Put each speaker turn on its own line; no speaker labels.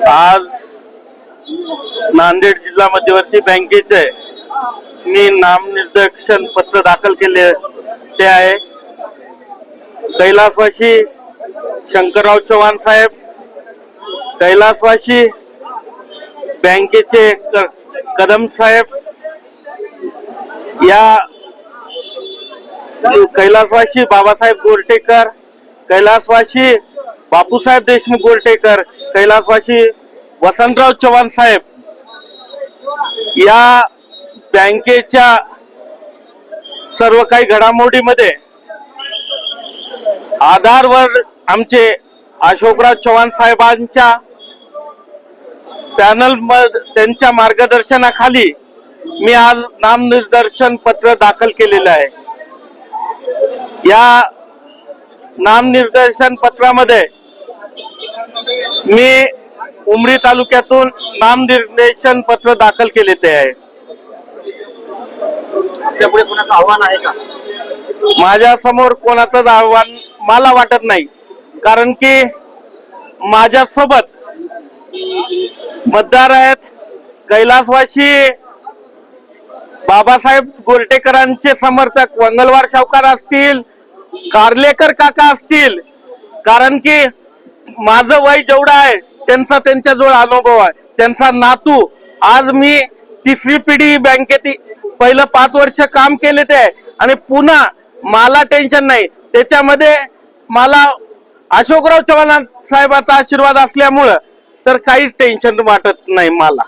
आज नांदेड जिल्हा मध्यवर्ती बँकेचे मी नामनिर्देशन पत्र दाखल केले ते आहे। कैलासवासी शंकरराव चव्हाण साहेब, कैलासवासी बँकेचे कदम साहेब, या कैलासवासी बाबासाहेब गोरटेकर, कैलासवासी बापूसाहेब देशमुख गोरटेकर, कैलासवासी वसंतराव चव्हाण साहेब, या बँकेच्या सर्व काही घडामोडीमध्ये आधारवर आमचे अशोकराव चव्हाण साहेबांच्या पॅनल त्यांच्या मार्गदर्शनाखाली मी आज नामनिर्देशन पत्र दाखल केलेलं आहे। या नामनिर्देशन पत्रामध्ये मी उमरी तालुक्यातून नामनिर्देशन पत्र दाखल केले ते आहे।
त्यापुढे कोणाचं आव्हान आहे का?
माझ्या समोर कोणाचंच आव्हान मला वाटत नाही, कारण की माझ्यासोबत मतदार आहेत। कैलासवासी बाबासाहेब गोरटेकरांचे समर्थक वंगलवार सावकार असतील, कारलेकर काका असतील, कारण की माझं वय जेवढं आहे त्यांचा त्यांच्याजवळ अनुभव आहे। त्यांचा नातू आज मी तिसरी पिढी बँकेत पहिलं 5 वर्ष काम केले ते आणि पुन्हा मला टेन्शन नाही, त्याच्यामध्ये मला अशोकराव चव्हाण साहेबांचा आशीर्वाद असल्यामुळं तर काहीच टेन्शन वाटत नाही मला।